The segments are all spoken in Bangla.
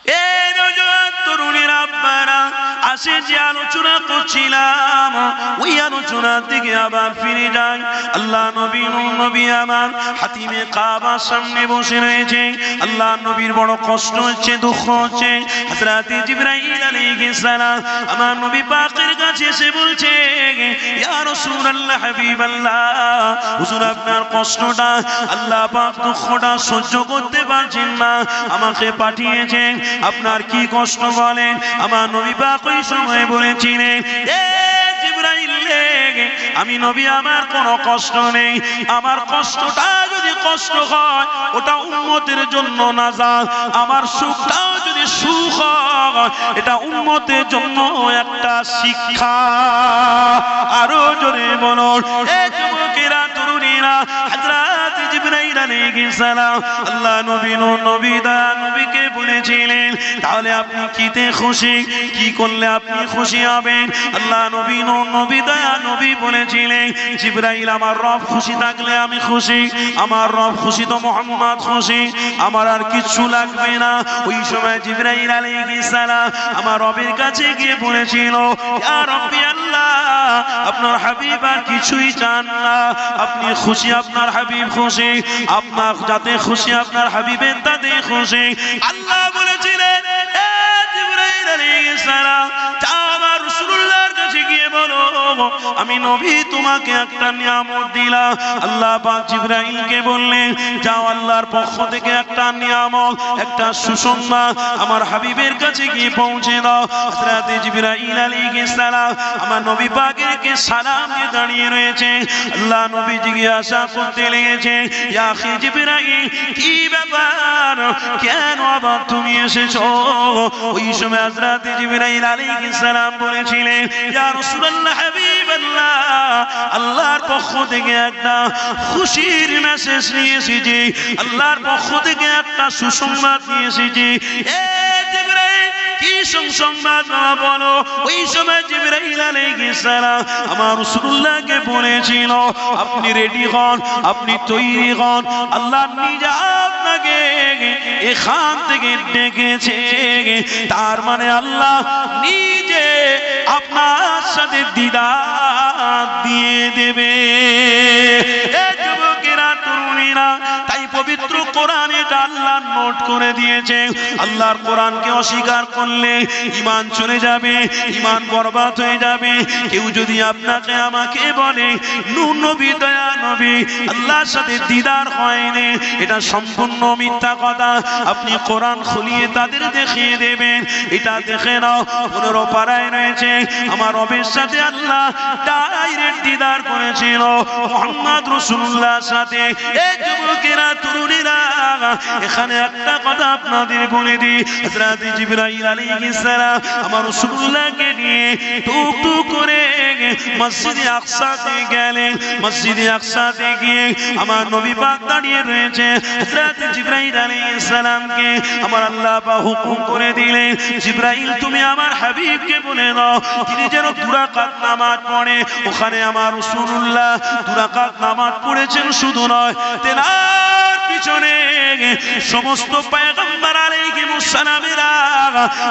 এই নওজোয়ান তরুণীরা আব্বারা আসে যে আলোচনা করছিলাম ওই আলোচনার দিকে আবার ফিরে যাই। আল্লাহ নবী নবী আমার হাতিমে কাবার সামনে বসে রয়েছে। আল্লাহ নবীর বড় কষ্ট হচ্ছে, দুঃখ হচ্ছে। হযরত জিবরাইল আলাইহিস সালাম আমার নবী পাকের কাছে এসে বলছে, ইয়া রাসূলুল্লাহ হাবিবাল্লাহ, হুজুর আপনার কষ্টটা, আল্লাহ পাক দুঃখটা সহ্য করতে পারছেন না, আমাকে পাঠিয়েছেন। আপনার কি কষ্ট বলেন? আমার নবী পাক ওই সময় বলেছিলেন, এ জিবরাইল, আমি নবী আমার কোনো কষ্ট নেই। আমার কষ্টটা যদি কষ্ট হয় ওটা উম্মতের জন্য নাজাত, আমার সুখটাও যদি সুখ হয় এটা উম্মতের জন্য একটা শিক্ষা। আরো জোরে বলুন, এ যুবকেরা তরুণীরা, হযরত জিবরাইল আলাইহিস সালাম আল্লাহ নবী নবীকে বলেছিলেন, তাহলে আপনি কিতে খুশি, কি করলে আপনি খুশি হবেন? আল্লাহ নবী নবী বলেছিলেন, জিবরাইল, আমার রব খুশি থাকলে আমি খুশি, আমার রব খুশি তো মুহাম্মদ খুশি, আমার আর কিছু লাগবে না। ওই সময় জিবরাইল আলাইহিস সালাম আমার রবের কাছে গিয়ে বলেছিল, ইয়া রাব্বি আল্লাহ, আপনার হাবিব আর কিছুই চান না, আপনি খুশি, আপনার হাবিব খুশি, আপনার যাতে খুশি আপনার হাবিবের তাতে খুশি। আল্লাহ বলেছিলেন, এ জিবরাইল আলাইহিস সালাম, যাও আমার রাসূলুল্লাহর কাছে গিয়ে বলো, আমি নবী তোমাকে একটা নিয়ামত দিলাম। আল্লাহ পাক জিবরাইলকে বললেন, যাও আল্লাহর পক্ষ থেকে একটা নিয়ামত, একটা সুসংবাদ আমার হাবিবের কাছে গিয়ে পৌঁছে দাও। হযরত জিবরাইল আলাইহিস সালাম আমার নবী পাকেরকে সালাম দিয়ে দাঁড়িয়ে রয়েছে। আল্লাহ নবী জিজ্ঞাসা করতে লেগেছে, ইয়া আখি জিবরাইল, কি ব্যাপার, কেন আবার তুমি এসেছো? ওই সময় হযরত জিবরাইল আলাইহিস সালাম বলেছিলেন, ইয়া রাসূলুল্লাহ হাবিবাল্লাহ, আল্লাহর পক্ষ থেকে একটা খুশির মেসেজ নিয়ে এসেছি, আল্লাহর পক্ষ থেকে একটা সুসংবাদ নিয়ে এসেছি। এ জিবরাইল, কি সুসংবাদ বলো? ওই সময় জিবরাইল আলাইহিস সালাম আমার রাসূলুল্লাহকে বলেছিল, আপনি রেডি হন, আপনি তৈরি হন, আল্লাহ নিজে আপনাকে এখান থেকে ডেকেছে। তার মানে আল্লাহ নিজে আপনার সাথে দিদার দিয়ে দেবে। এ যুবকেরা তরুণীরা, তাই পবিত্র কোরআন এটা আল্লাহ নোট করে দিয়েছে। আল্লাহর কোরআনকে অস্বীকার করলে ঈমান চলে যাবে, ঈমান বরবাদ হয়ে যাবে। কেউ যদি আপনাকে আমাকে বলে নূর নবী, দয়া নবী, আল্লাহর সাথে দিদার হয়নি, এটা সম্পূর্ণ মিথ্যা কথা। আপনি কোরআন খুলিয়ে তাদের দেখিয়ে দেবেন, এটা দেখে নাও 15 পারায় রয়েছে, আমার রবের সাথে আল্লাহ ডাইরেক্ট দিদার করেছিল মুহাম্মদ রাসূলুল্লাহর সাথে। এই যুবকেরা তরুণীরা, এখানে একটা কথা আপনাদের বলে দিই, হযরত জিবরাইল আলাইহিস সালাম আমার রাসূলুল্লাহকে নিয়ে টুক টুক করে মসজিদে আকসাতে গেলেন। মসজিদে আকসাতে গিয়ে আমার নবী পাক দাঁড়িয়ে রয়েছে। হযরত জিবরাইল আলাইহিস সালামকে আমার আল্লাহ পাক হুকুম করে দিলেন, জিবরাইল, তুমি আমার হাবিবকে বলে দাও তিনি যেন 2 রাকাত নামাজ পড়ে। ওখানে আমার রাসূলুল্লাহ 2 রাকাত নামাজ পড়েছেন, শুধু নয়, তেনার পিছনে সমস্ত পয়গম্বর আলাইহিমুস সালামেরা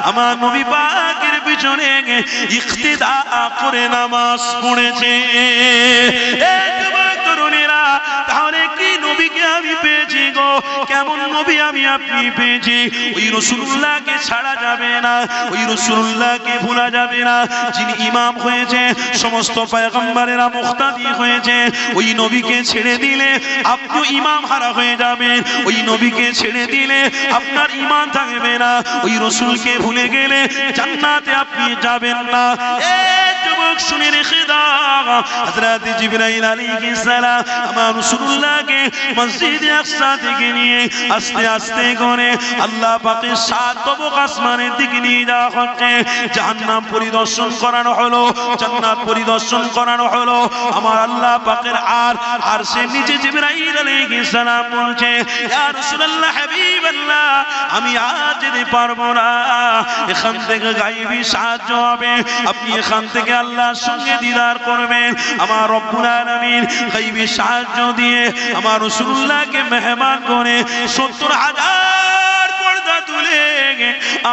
আমার নবী পাকের পিছনে ইক্তিদা করে নামাজ পড়েছে। এই যুবক তরুণীরা, তাহলে কি নবীকে আমি পেয়েছি গো, কেমন নবী আমি আপনি পেয়েছি। ওই রাসূলুল্লাহকে ছাড়া যাবে না, ওই রাসূলুল্লাহকে ভোলা যাবে না, যিনি ইমাম হয়েছে, সমস্ত পয়গম্বরেরা মুক্তাদি হয়েছে। ওই নবীকে ছেড়ে দিলে আপনি ইমাম হারা হয়ে যাবেন, ওই নবীকে ছেড়ে দিলে আপনার ঈমান থাকবে না, ওই রাসূলকে ভুলে গেলে জান্নাতে আপনি যাবেন না। এই যুবক শুনে রেখে দাও, হযরত জিবরাইল আলাইহিস সালাম আমার রাসূলুল্লাহকে মসজিদে আকসা থেকে নিয়ে আস্তে আস্তে করে আল্লাহ পাকের 7 তবক আসমানের দিকে নিয়ে যাওয়া হচ্ছে। জাহান্নাম পরিদর্শন করানো হলো, জান্নাত পরিদর্শন করানো হলো। আমার আল্লাহ পাকের আরশের নিচে জিবরাইল আলাইহিস সালাম বলছে, ইয়া রাসূলুল্লাহ হাবিবাল্লাহ, আমি আজ যেতে পারবো না, এখান থেকে গায়েবী সাহায্য হবে, আপনি এখান থেকে আল্লাহর সঙ্গে দিদার করবেন। আমার রব্বুল আলামিন গায়েবী সাহায্য দিয়ে আমার রাসূলুল্লাহকে মেহমান করে 70,000 পর্দা তুলে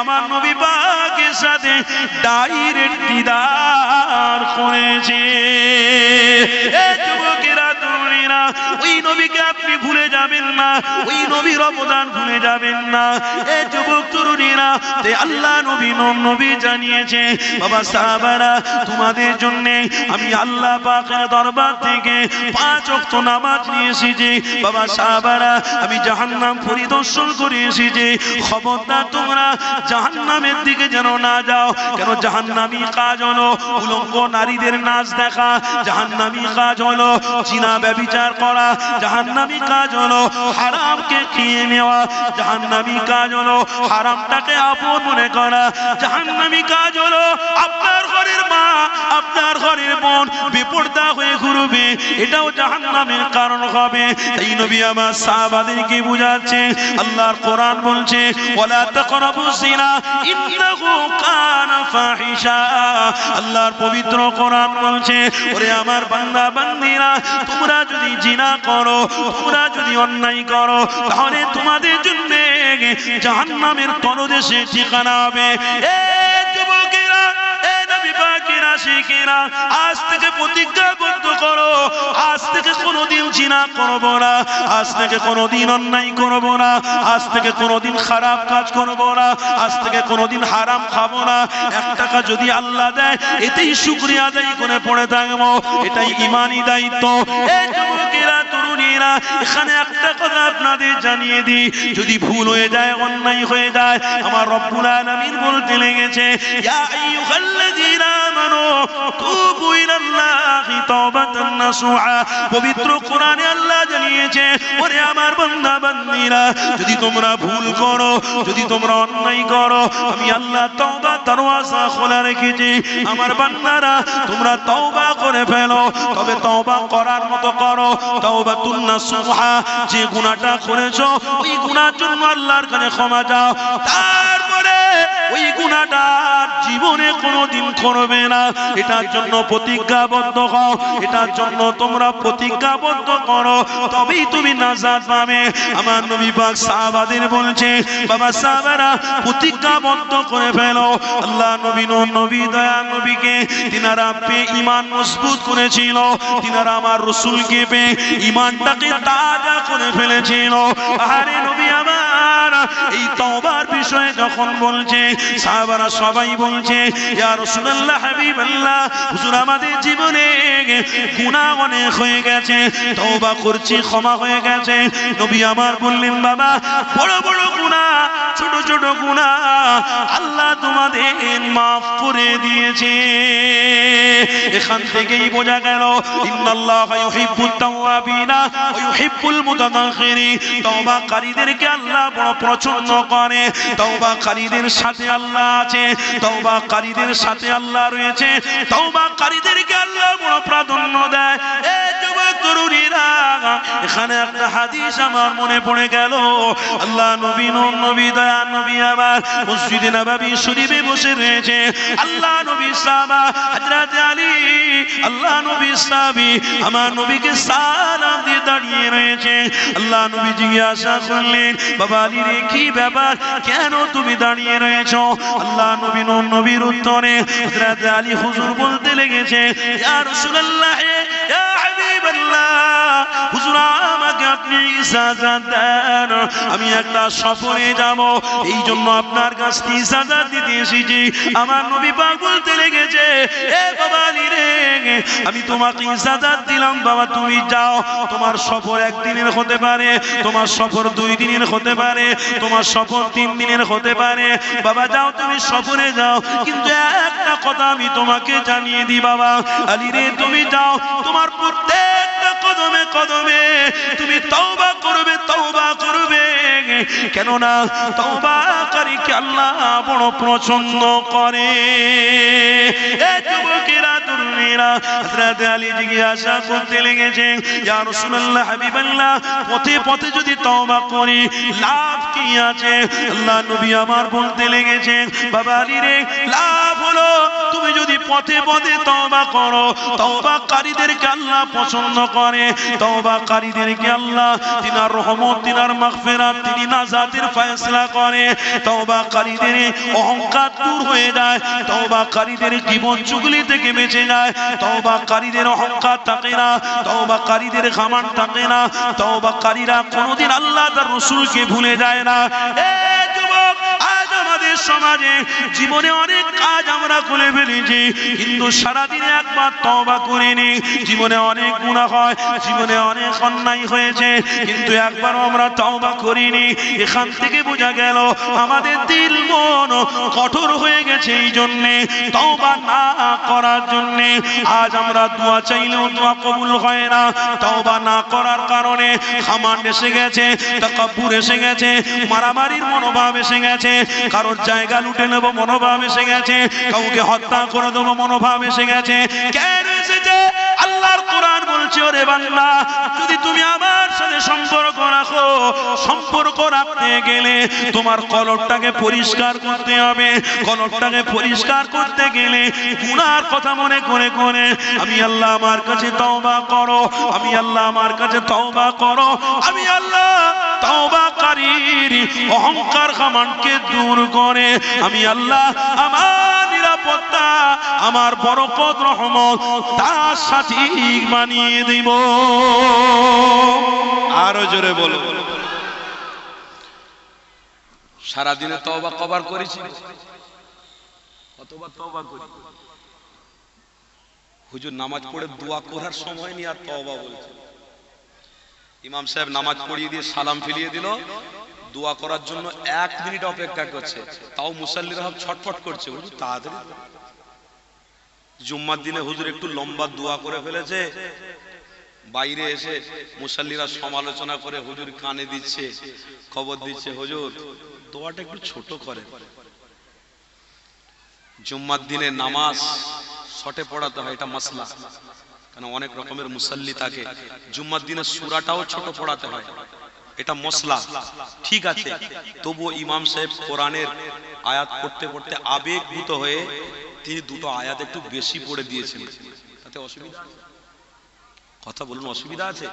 আমার নবী পাকের সাথে ডাইরেক্ট দিদার করেছে। এ যুবকেরা তরুণীরা, ওই নবীকে আপনি ভুলে যাবেন না, ওই নবীর অবদান ভুলে যাবেন না। এ যুবক তরুণীরা, তে আল্লাহ নবী জানিয়েছে, বাবা সাহাবারা, তোমাদের জন্য আমি আল্লাহ পাকের দরবার থেকে 5 ওয়াক্ত নামাজ নিয়ে এসেছি। বাবা সাহাবারা, আমি জাহান্নাম পরিদর্শন করে এসেছি। খবরদার তোমরা জাহান্নামের দিকে যেন না যাও। কেন? জাহান্নামী কাজ হলো উলঙ্গ নারীদের নাচ দেখা, জাহান্নামী কাজ হলো জিনা ব্যভিচার করা, জাহান্নামী কাজ হলো হারামকে খেয়ে নেওয়া, জাহান্নামী কাজ হলো হারামটাকে আপন মনে করা, জাহান্নামী কাজ হলো আপনার ঘরের মা, আপনার ঘরের বোন বেপরদা হয়ে ঘুরবে, এটাও জাহান্নামের কারণ হবে। এই নবী আমার সাহাবাদেরকে বুঝাচ্ছে, আল্লাহর কোরআন বলছে, ওয়ালা তাকরাবুজ জিনা ইন্নাহু কানা ফাহিশা। আল্লাহর পবিত্র কোরআন বলছে, ওরে আমার বান্দা বান্দীরা, তোমরা যদি জিনা করো, তোমরা যদি অন্যায় করো, তাহলে তোমাদের জন্য জাহান্নামের তলদেশে ঠিকানা হবে। এ যুবকেরা, এ নবী পাকের আশিকেরা, আজ থেকে প্রতিজ্ঞাবদ্ধ করো, আজ থেকে কোনোদিন জিনা করব না, আজ থেকে কোনোদিন অন্যায় করব না, আজ থেকে কোনোদিন খারাপ কাজ করব না, আজ থেকে কোনোদিন হারাম খাবো না। 1 টাকা যদি আল্লাহ দেয়, এতেই শুকরিয়া আদায় করে পড়ে থাকবো, এটাই ঈমানি দায়িত্ব। এই যুবকেরা তরুণীরা, এখানে একটা কথা আপনাদের জানিয়ে দিই, যদি ভুল হয়ে যায়, অন্যায় হয়ে যায়, আমার রব্বুল আলামিন বলতে লেগেছে, ইয়া আইয়ুহাল্লাযীনা আমানু তুবু ইলাল্লাহি তাওবাতান নাসুহা। পবিত্র কোরআনে আল্লাহ জানিয়েছে, ওরে আমার বান্দা বান্দীরা, যদি তোমরা ভুল করো, যদি তোমরা অন্যায় করো, আমি আল্লাহ তওবার দরওয়াজা খোলা রেখেছি। আমার বান্দারা, তোমরা তওবা করে ফেলো, তবে তওবা করার মতো করো, তাওবাতুন নাসুহা। যে গুনাহটা করেছো, ওই গুনার জন্য আল্লাহর কাছে ক্ষমা চাও, তারপরে ওই গুনাহটা জীবনে কোনোদিন করবে না। এটার জন্য প্রতিজ্ঞাবদ্ধ হও, এটার জন্য তোমরা প্রতিজ্ঞাবদ্ধ করো, তবেই তুমি নাজাত পাবে। আমার নবী পাক সাহাবাদের বলছে, বাবা সাহাবারা, প্রতিজ্ঞাবদ্ধ করে ফেলো। আল্লাহ নবী দয়া নবীকে তিনারা পেয়ে ঈমান মজবুত করেছিল, তিনারা আমার রাসূলকে পেয়ে ঈমানটাকে তাজা করে ফেলেছিল। আরে নবী আমার, এই তওবার বিষয়ে যখন বলছে, সাহাবারা সবাই বলছে, ইয়া রাসূলুল্লাহ, হাবিবাল্লাহ, হুজুর আমাদের জীবনে গুনাহ অনেক হয়ে গেছে, তওবা করছি, ক্ষমা হয়ে গেছে। নবী আমার বললেন, বাবা, বড় বড় গুনাহ, ছোট ছোট গুনাহ আল্লাহ তোমাদের মাফ করে দিয়েছে। এখান থেকেই বোঝা গেল, ইন্নাল্লাহা ইউহিব্বুত তাওয়াবিনা ওয়া ইউহিব্বুল মুতাতাহহিরিন। তওবাকারীদেরকে আল্লাহ বড় পছন্দ করে, তওবাকারীদের সাথে আল্লাহ আছে, তওবাকারীদের সাথে আল্লাহ রয়েছে, তওবাকারীদেরকে আল্লাহ বড় প্রাধান্য দেয়। এই যুবক তরুণীরা, এখানে একটা হাদিস আমার মনে পড়ে গেল। আল্লাহ নবী দয়া নবী আমার মসজিদে নববী শরীফে বসে রয়েছে। আল্লাহ নবী সাহাবা হযরত আলী, আল্লাহ নবী সাহাবী আমার নবীকে সালাম দিয়ে দাঁড়িয়ে রয়েছে। আল্লাহ নবী জিজ্ঞাসা করলেন, বাবা আলী রে, কি ব্যাপার, কেন তুমি দাঁড়িয়ে রয়েছো? আল্লাহ নবীর উত্তরে হযরত আলী হুজুর বলতে লেগেছে, ইয়া রাসূলুল্লাহ, ইয়া হাবিবাল্লাহ, হুজুর আমাকে আপনি ইজাজত দেন, আমি একটা সফরে যাব, এই জন্য আপনার কাছে ইজাজত দিতে এসেছি। আমার নবী পাক বলতে লেগেছে, এ বাবা আলী রে, আমি তোমাকে ইজাজত দিলাম, বাবা তুমি যাও, তোমার সফর 1 দিনের হতে পারে, তোমার সফর 2 দিনের হতে পারে, তোমার সফর 3 দিনের হতে পারে, বাবা যাও, তুমি সফরে যাও, কিন্তু একটা কথা আমি তোমাকে জানিয়ে দিই, বাবা আলী রে, তুমি যাও, তোমার প্রত্যেকটা কদমে কদমে তুমি তওবা করবে, তওবা করবে, কেননা তওবাকারীকে আল্লাহ বড় পছন্দ করে। এই যুবকেরা তরুণীরা, হযরত আলী জিজ্ঞাসা করতে লেগেছে, ইয়া রাসূলুল্লাহ, হাবিবাল্লাহ, পথে পথে যদি তওবা করি লাভ কি আছে? আল্লাহ নবী আমার বলতে লেগেছে, বাবা আলী রে, লাভ হলো তুমি যদি পথে পথে তওবা করো। তওবাকারীদেরকে আল্লাহ পছন্দ করে। তওবাকারীদেরকে আল্লাহ তিনার রহমত, তিনার মাগফিরাত, তিনি নাজাতের ফয়সালা করে। তওবাকারীদের অহংকার দূর হয়ে যায়। তওবাকারীদের জীবন চুগলি থেকে বেঁচে যায়। তওবাকারীদের অহংকার থাকে না, তওবাকারীদের ঘামান থাকে না। তওবাকারীরা কোনোদিন আল্লাহ তার রাসূলকে ভুলে যায় না। এই যুবক, আজ আমাদের সমাজে জীবনে অনেক কাজ আমরা করে ফেলেছি, কিন্তু সারাদিনে একবার তওবা করিনি। জীবনে অনেক গুনাহ হয়, জীবনে অনেক অন্যায় হয়েছে, কিন্তু একবারও আমরা তওবা করিনি। এখান থেকে বোঝা গেল আমাদের দিল মন কঠোর হয়ে গেছে। এই জন্যে তওবা না করার জন্যে আজ আমরা দোয়া চাইলেও দোয়া কবুল হয় না। তওবা না করার কারণে খামান এসে গেছে, তাকাব্বুর এসে গেছে, মারামারির মনোভাব এসে গেছে, কারোর জায়গা লুটে নেব মনোভাব এসে গেছে, কাউকে হত্যা করে দেবো মনোভাব এসে গেছে। কেন এসেছে? আল্লাহর কোরআন বলছে, ওরে বান্দা, যদি তুমি আমার সাথে সম্পর্ক রাখো, সম্পর্ক রাখতে গেলে তোমার কলবটাকে পরিষ্কার করতে হবে। কলবটাকে পরিষ্কার করতে গেলে গুনার কথা মনে করে করে আমি আল্লাহ আমার কাছে তওবা করো, আমি আল্লাহ আমার কাছে তওবা করো। আমি আল্লাহ তওবাকারীর অহংকার ঘমণ্ডকে দূর করে আমি আল্লাহ আমার নিরাপত্তা, আমার বরকত, রহমত তার সাথে বানিয়ে দিব। আরো জোরে বলো। সারাদিনে তওবা কবার করেছি? কতবার তওবা করি? হুজুর নামাজ পড়ে দোয়া করার সময় নিয়ে আর তওবা বলছে। ইমাম সাহেব নামাজ পড়িয়ে দিয়ে সালাম ফিরিয়ে দিল, দোয়া করার জন্য 1 মিনিট অপেক্ষা করছে, তাও মুসাল্লিরা সব ছটফট করছে। হুজুর তাড়াতাড়ি। জুম্মার দিনে হুজুর একটু লম্বা দোয়া করে ফেলেছে, বাইরে এসে মুসাল্লিরা সমালোচনা করে হুজুর কানে দিচ্ছে, খবর দিচ্ছে, হুজুর দোয়াটা একটু ছোট করে। জুম্মার দিনে নামাজ শর্টে পড়াতে হয়, এটা মাসলা, কারণ অনেক রকমের মুসাল্লি থাকে। জুম্মার দিনে সূরাটাও ছোট পড়াতে হয়, এটা মসলা। ঠিক আছে, তবুও ইমাম সাহেব কোরআনের আয়াত পড়তে পড়তে আবেগভূত হয়ে তিনি দুটো আয়াত একটু বেশি পড়ে দিয়েছেন। তাতে অসুবিধা? কথা বলুন, অসুবিধা আছে?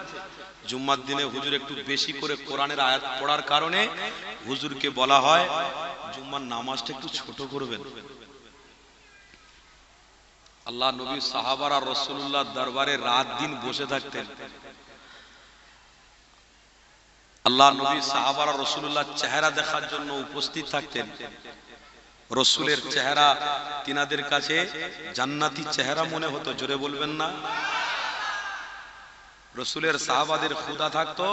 জুম্মার দিনে হুজুর একটু বেশি করে কোরআনের আয়াত পড়ার কারণে হুজুরকে বলা হয় জুম্মার নামাজটা একটু ছোট করবেন। আল্লাহ নবী সাহাবারা রাসূলুল্লাহ দরবারে রাত দিন বসে থাকতেন। আল্লাহ নবী সাহাবারা রাসূলুল্লাহ চেহারা দেখার জন্য উপস্থিত থাকতেন। রাসূলের চেহারা তিনাদের কাছে জান্নাতি চেহারা মনে হতো। জোরে বলবেন না? রাসূলের সাহাবাদের ক্ষুধা থাকতো,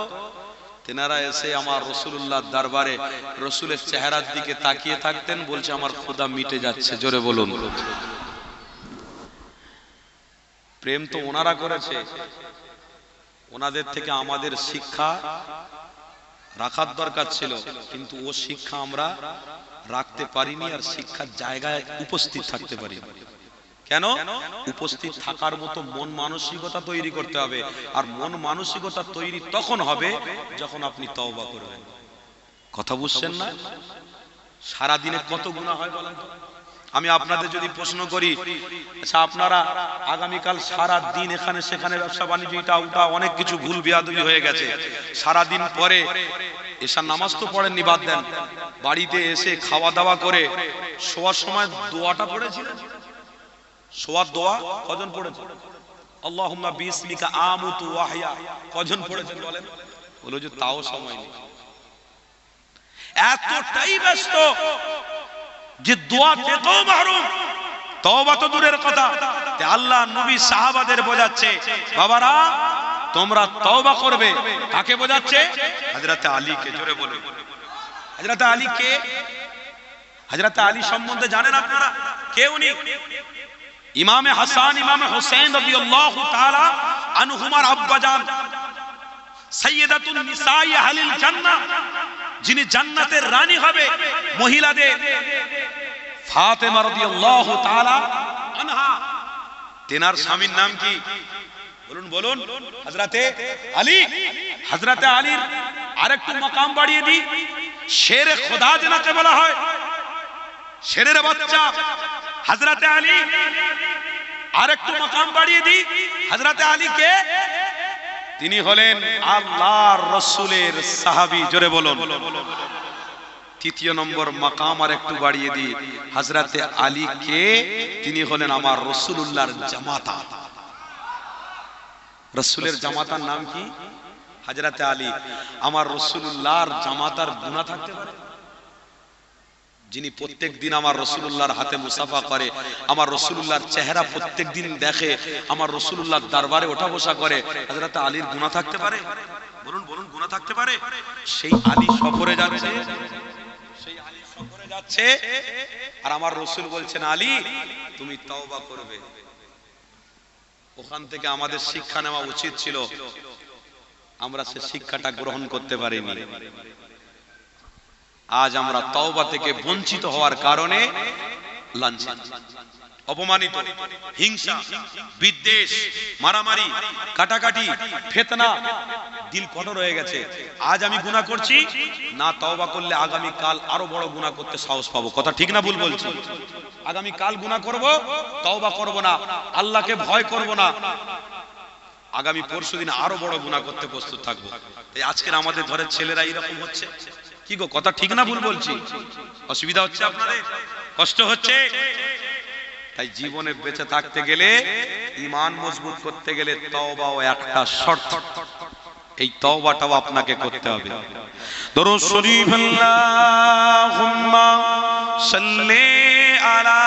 তেনারা এসে আমার রাসূলুল্লাহ দরবারে রাসূলের চেহারার দিকে তাকিয়ে থাকতেন, বলছে আমার ক্ষুধা মিটে যাচ্ছে। জোরে বলুন। প্রেম তো ওনারা করেছে, ওনাদের থেকে আমাদের শিক্ষা রাখার দরকার ছিল, কিন্তু ও শিক্ষা আমরা রাখতে পারিনি, আর শিক্ষার জায়গায় উপস্থিত থাকতে পারি। কেন? উপস্থিত থাকার মতো মন মানসিকতা তৈরি করতে হবে, আর মন মানসিকতা তৈরি তখন হবে যখন আপনি তওবা করবেন। কথা বুঝছেন না? সারা দিনে কত গুনাহ হয় বলেন তো? আমি আপনাদের যদি প্রশ্ন করি, আচ্ছা আপনারা আগামীকাল সারা দিন এখানে সেখানে ব্যবসা বাণিজ্য এটা ওটা অনেক কিছু ভুল বিয়াদবি হয়ে গেছে, সারা দিন পরে এশার নামাজ তো পড়েননি, বাদ দেন, বাড়িতে এসে খাওয়া দাওয়া করে শোয়ার সময় দোয়াটা পড়েছিলেন? শোয়ার দোয়া কজন পড়েছেন? আল্লাহুম্মা বিসমিকা আমুতু ওয়া আহয়া কজন পড়েছেন বলেন? বলো যে তাও সময় নেই, এতটাই ব্যস্ত যে দোয়া থেকেও মাহরুম। তওবা তো দূরের কথা, তে আল্লাহ নবী সাহাবাদের বোঝাচ্ছে, বাবারা তোমরা তওবা করবে। কাকে বোঝাচ্ছে? হযরত আলীকে। জোরে বলুন। হযরত আলী কে? হযরত আলী সম্বন্ধে জানেন আপনারা? কে উনি? ইমামে হাসান, ইমামে হোসেন রাদিয়াল্লাহু তাআলা আনহুমার আব্বাজান, সাইয়্যিদাতুন নিসাই আহলিল জান্নাহ, যিনি জান্নাতের রানী হবে মহিলাদের, ফাতেমা রাদিয়াল্লাহু তাআলা আনহা। তেনার স্বামীর নাম কি? বলুন বলুন। হযরতে আলী। হযরতে আলীর আরেকটু মাকাম বাড়িয়ে দিই, শেরে খোদা যেনাকে বলা হয়, শেরের বাচ্চা হযরতে আলী। আরেকটু মাকাম বাড়িয়ে দিই, হযরতে আলী কে? তিনি হলেন আল্লাহর রাসূলের সাহাবী, জোরে বলুন। তৃতীয় নম্বর মাকাম আর একটু বাড়িয়ে দিই, হযরতে আলী কে? তিনি হলেন আমার রাসূলুল্লাহর জামাতা। রাসূলের জামাতার নাম কি? হযরতে আলী। আমার রাসূলুল্লাহর জামাতার গুনাহ থাকতে পারে? যিনি প্রত্যেকদিন আমার রাসূলুল্লাহর হাতে মুসাফা করে, আমার রাসূলুল্লাহর চেহারা প্রত্যেকদিন দেখে, আমার রাসূলুল্লাহর দরবারে ওঠা বসা করে, হযরত আলীর গুনাহ থাকতে পারে? বলুন বলুন, গুনাহ থাকতে পারে? সেই আলী সফরে যাচ্ছে, সেই আলী সফরে যাচ্ছে, আর আমার রাসূল বলছেন আলী তুমি তওবা করবে। ওখান থেকে আমাদের শিক্ষা নেওয়া উচিত ছিল, আমরা সে শিক্ষাটা গ্রহণ করতে পারিনি। আজ আমরা তওবা থেকে বঞ্চিত হওয়ার কারণে লাঞ্ছিত, অপমানিত, হিংসা, বিদ্বেষ, মারামারি, কাটাকাটি, ফিতনা, দিল কঠোর হয়ে গেছে। আজ আমি গুনাহ করছি না, তওবা করলে আগামী কাল আরো বড় গুনাহ করতে সাহস পাবো। কথা ঠিক না ভুল বলছি? আগামী কাল গুনাহ করব, তওবা করব না, আল্লাহকে ভয় করব না, আগামী পরশুদিন আরো বড় গুনাহ করতে প্রস্তুত থাকবো। তাই আজকের আমাদের ঘরের ছেলেরা এরকম হচ্ছে, কি গো কথা ঠিক না ভুল বলছি? অসুবিধা হচ্ছে আপনাদের, কষ্ট হচ্ছে? তাই জীবনে বেঁচে থাকতে গেলে, ঈমান মজবুত করতে গেলে তওবাও একটা শর্ত, এই তওবাটাও আপনাকে করতে হবে। দরুদ শরীফ আল্লাহুম্মা সাল্লি আলা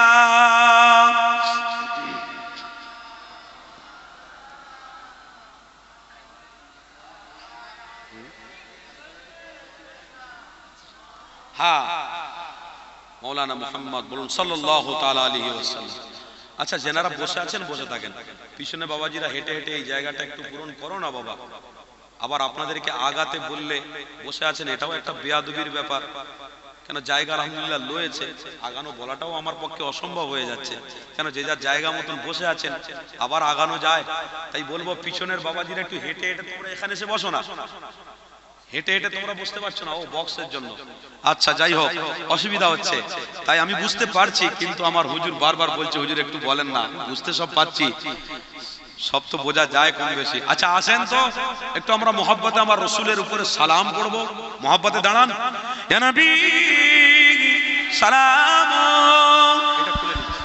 মৌলানা মুহাম্মদ বলুন সাল্লাল্লাহু তাআলা আলাইহি ওয়াসাল্লাম। আচ্ছা, যেনারা বসে আছেন বসে থাকেন, পিছনে বাবাজিরা হেঁটে হেঁটে এই জায়গাটা একটু পূরণ করো না বাবা। আবার আপনাদেরকে আগাতে বললে বসে আছেন, এটাও একটা বেয়াদবির ব্যাপার। কেন জায়গা আলহামদুলিল্লাহ লয়েছে, আগানো বলাটাও আমার পক্ষে অসম্ভব হয়ে যাচ্ছে। কেন যে যার জায়গা মতন বসে আছেন, আবার আগানো যায়? তাই বলবো পিছনের বাবাজিরা একটু হেঁটে হেঁটে তোমরা এখানে এসে বসো না, হেঁটে হেঁটে তোমরা বুঝতে পারছো না, ও বক্সের জন্য। আচ্ছা যাই হোক, অসুবিধা হচ্ছে তাই আমি বুঝতে পারছি, কিন্তু আমার হুজুর বারবার বলছে হুজুর একটু বলেন না। বুঝতে সব পাচ্ছি, সব তো বোঝা যায় কম বেশি। আচ্ছা আসেন তো একটু আমরা মোহাব্বতে আমার রাসূলের উপরে সালাম করব। মোহাব্বতে দাঁড়ান, ইয়া নবী সালাম। এটা খুলে দিচ্ছি।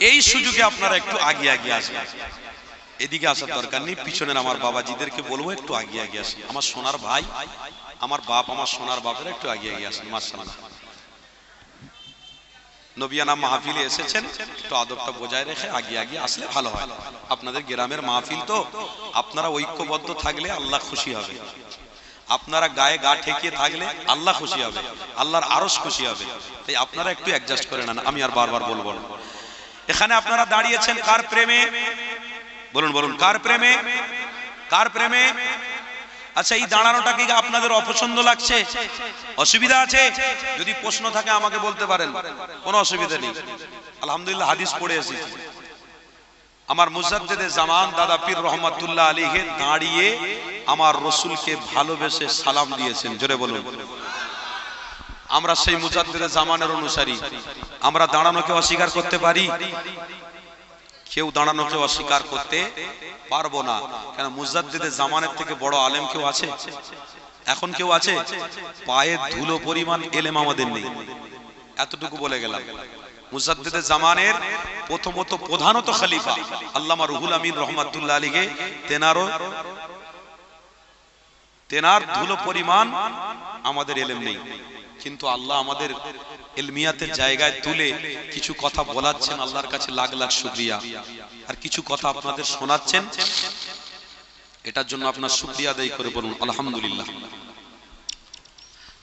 এই সুযোগে আপনারা একটু আগে আগে আসবেন, এদিকে আসার দরকার নেই। পিছনের আমার বাবাজিদেরকে বলবো একটু আগে আগে আসেন। আমার সোনার ভাই, আমার বাপ, আমার সোনার বাপের একটু আগে আগে আসেন। মাশাআল্লাহ, নবিয়ানা মাহফিলে এসেছেন, একটু আদবটা বজায় রেখে আগে আগে আসলে ভালো হয়। আপনাদের গ্রামের মাহফিল তো, আপনারা ঐক্যবদ্ধ থাকলে আল্লাহ খুশি হবে। আপনারা গায়ে গা ঠেকিয়ে থাকলে আল্লাহ খুশি হবে, আল্লাহর আরশ খুশি হবে। তাই আপনারা একটু অ্যাডজাস্ট করে নেন, আমি আর বারবার বলবো না। এখানে আপনারা দাঁড়িয়েছেন কার প্রেমে? বলুন বলুন, কার প্রেমে? কার প্রেমে? আচ্ছা, এই দাঁড়ানোটা কি আপনাদের অপছন্দ লাগছে? অসুবিধা আছে? যদি প্রশ্ন থাকে আমাকে বলতে পারেন, কোনো অসুবিধা নেই। আলহামদুলিল্লাহ হাদিস পড়ে এসেছি, আমার মুজাদ্দিদে জামান দাদা পীর রহমাতুল্লাহ আলাইহি দাঁড়িয়ে আমার রাসূলকে ভালোবেসে সালাম দিয়েছেন। জোরে বলুন। আমরা সেই মুজাদ্দিদে জামানের অনুসারী, আমরা দাঁড়ানোকে অস্বীকার করতে পারি? কেউ দাঁড়ানোকে অস্বীকার করতে পারবো না। কেন, মুজাদ্দিদে জামানের থেকে বড় আলেম কেউ আছে? এখন কেউ আছে? পায়ের ধুলো পরিমাণ এলেম আমাদের নেই, এতটুকু বলে গেলাম। মুজাদ্দিদে জামানের প্রথমত প্রধানত খলিফা আল্লামা রুহুল আমিন রহমাতুল্লাহ আলাইহি, তেনার ধুলো পরিমাণ আমাদের এলেম নেই। কিন্তু আল্লাহ আমাদের ইলমিয়াতের জায়গায় তুলে কিছু কথা বলাচ্ছেন, আল্লাহর কাছে লাখ লাখ শুকরিয়া। আর কিছু কথা আপনাদের শোনাচ্ছেন, এটার জন্য আপনার শুকরিয়া আদায় করে বলুন আলহামদুলিল্লাহ।